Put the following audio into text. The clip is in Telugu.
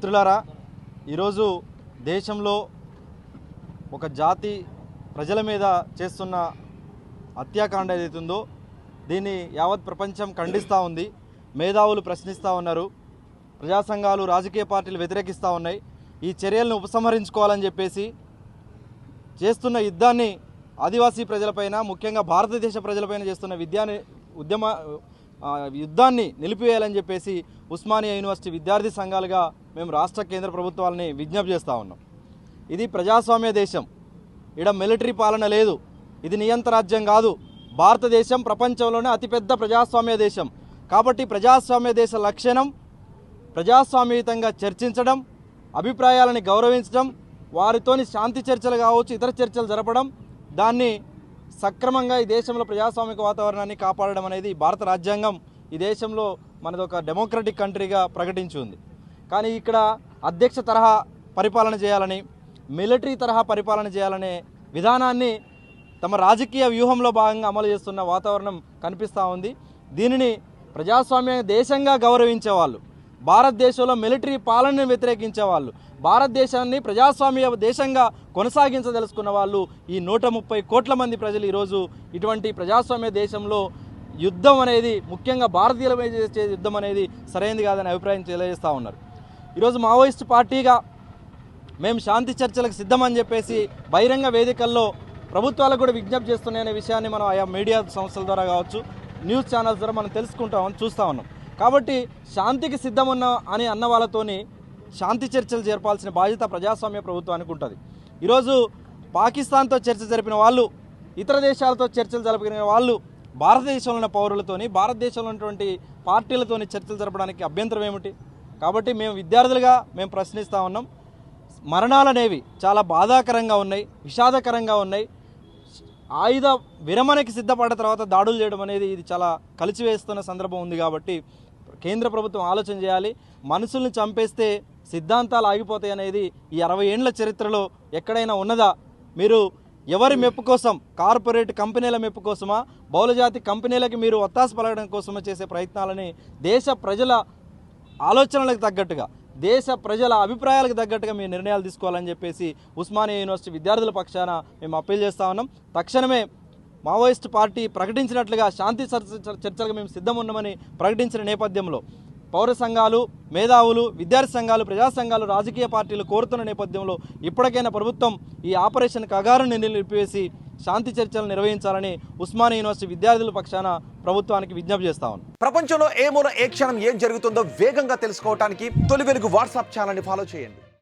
మిత్రులారా, ఈరోజు దేశంలో ఒక జాతి ప్రజల మీద చేస్తున్న హత్యాకాండ ఏదైతుందో దీన్ని యావత్ ప్రపంచం ఖండిస్తూ ఉంది. మేధావులు ప్రశ్నిస్తూ ఉన్నారు, ప్రజా సంఘాలు రాజకీయ పార్టీలు వ్యతిరేకిస్తూ ఉన్నాయి. ఈ చర్యలను ఉపసంహరించుకోవాలని చెప్పేసి చేస్తున్న యుద్ధాన్ని ఆదివాసీ ప్రజలపైన, ముఖ్యంగా భారతదేశ ప్రజలపైన చేస్తున్న యుద్ధాన్ని నిలిపివేయాలని చెప్పేసి ఉస్మానియా యూనివర్సిటీ విద్యార్థి సంఘాలుగా మేము రాష్ట్ర కేంద్ర ప్రభుత్వాలని విజ్ఞప్తి చేస్తూ ఉన్నాం. ఇది ప్రజాస్వామ్య దేశం, ఇక్కడ మిలిటరీ పాలన లేదు, ఇది నియంత రాజ్యం కాదు. భారతదేశం ప్రపంచంలోనే అతిపెద్ద ప్రజాస్వామ్య దేశం. కాబట్టి ప్రజాస్వామ్య దేశ లక్షణం ప్రజాస్వామ్యయుతంగా చర్చించడం, అభిప్రాయాలని గౌరవించడం, వారితోని శాంతి చర్చలు కావచ్చు, ఇతర చర్చలు జరపడం, దాన్ని సక్రమంగా ఈ దేశంలో ప్రజాస్వామిక వాతావరణాన్ని కాపాడడం అనేది భారత రాజ్యాంగం ఈ దేశంలో మనది ఒక డెమోక్రటిక్ కంట్రీగా ప్రకటించి ఉంది. కానీ ఇక్కడ అధ్యక్ష తరహా పరిపాలన చేయాలని, మిలిటరీ తరహా పరిపాలన చేయాలనే విధానాన్ని తమ రాజకీయ వ్యూహంలో భాగంగా అమలు చేస్తున్న వాతావరణం కనిపిస్తూ ఉంది. దీనిని ప్రజాస్వామ్య దేశంగా గౌరవించే వాళ్ళు, భారతదేశంలో మిలిటరీ పాలనను వ్యతిరేకించే వాళ్ళు, భారతదేశాన్ని ప్రజాస్వామ్య దేశంగా కొనసాగించదలుచుకున్న వాళ్ళు, ఈ 130 కోట్ల మంది ప్రజలు ఈరోజు ఇటువంటి ప్రజాస్వామ్య దేశంలో యుద్ధం అనేది, ముఖ్యంగా భారతీయులపై చేసే యుద్ధం అనేది సరైనది కాదని అభిప్రాయం తెలియజేస్తూ ఉన్నారు. ఈరోజు మావోయిస్ట్ పార్టీగా మేము శాంతి చర్చలకు సిద్ధమని చెప్పేసి బహిరంగ వేదికల్లో ప్రభుత్వాలకు కూడా విజ్ఞప్తి చేస్తున్నాయనే విషయాన్ని మనం ఆయా మీడియా సంస్థల ద్వారా కావచ్చు, న్యూస్ ఛానల్స్ ద్వారా మనం చూస్తూ ఉన్నాం. కాబట్టి శాంతికి సిద్ధమున్న అని అన్న వాళ్ళతోని శాంతి చర్చలు జరపాల్సిన బాధ్యత ప్రజాస్వామ్య ప్రభుత్వానికి ఉంటుంది. ఈరోజు పాకిస్తాన్తో చర్చ జరిపిన వాళ్ళు, ఇతర దేశాలతో చర్చలు జరిపిన వాళ్ళు భారతదేశంలో ఉన్న పౌరులతోని, భారతదేశంలో ఉన్నటువంటి పార్టీలతోని చర్చలు జరపడానికి అభ్యంతరం ఏమిటి? కాబట్టి మేము విద్యార్థులుగా మేము ప్రశ్నిస్తూ ఉన్నాం. మరణాలు అనేవి చాలా బాధాకరంగా ఉన్నాయి, విషాదకరంగా ఉన్నాయి. ఆయుధ విరమణకి సిద్ధపడ్డ తర్వాత దాడులు చేయడం అనేది ఇది చాలా కలిసివేస్తున్న సందర్భం ఉంది. కాబట్టి కేంద్ర ప్రభుత్వం ఆలోచన చేయాలి. మనుషుల్ని చంపేస్తే సిద్ధాంతాలు ఆగిపోతాయి అనేది ఈ 60 ఏండ్ల చరిత్రలో ఎక్కడైనా ఉన్నదా? మీరు ఎవరి మెప్పు కోసం, కార్పొరేట్ కంపెనీల మెప్పు కోసమా, బహుళజాతి కంపెనీలకి మీరు ఒత్తాసు పలకడం కోసమా చేసే ప్రయత్నాలని దేశ ప్రజల ఆలోచనలకు తగ్గట్టుగా, దేశ ప్రజల అభిప్రాయాలకు తగ్గట్టుగా మీ నిర్ణయాలు తీసుకోవాలని చెప్పేసి ఉస్మానియా యూనివర్సిటీ విద్యార్థుల పక్షాన మేము అప్పీల్ చేస్తూ ఉన్నాం. తక్షణమే మావోయిస్ట్ పార్టీ ప్రకటించినట్లుగా శాంతి చర్చలకు మేము సిద్ధం ఉన్నామని ప్రకటించిన నేపథ్యంలో పౌర సంఘాలు, మేధావులు, విద్యార్థి సంఘాలు, ప్రజా సంఘాలు, రాజకీయ పార్టీలు కోరుతున్న నేపథ్యంలో ఇప్పటికైనా ప్రభుత్వం ఈ ఆపరేషన్ కగారుని నిలిపివేసి శాంతి చర్చలు నిర్వహించాలని ఉస్మానియా యూనివర్సిటీ విద్యార్థుల పక్షాన ప్రభుత్వానికి విజ్ఞప్తి చేస్తా ఉన్నాం. ప్రపంచంలో ఏ మూల ఏ క్షణం ఏం జరుగుతుందో వేగంగా తెలుసుకోవడానికి తొలి వెలుగు వాట్సాప్ ఛానల్ని ఫాలో చేయండి.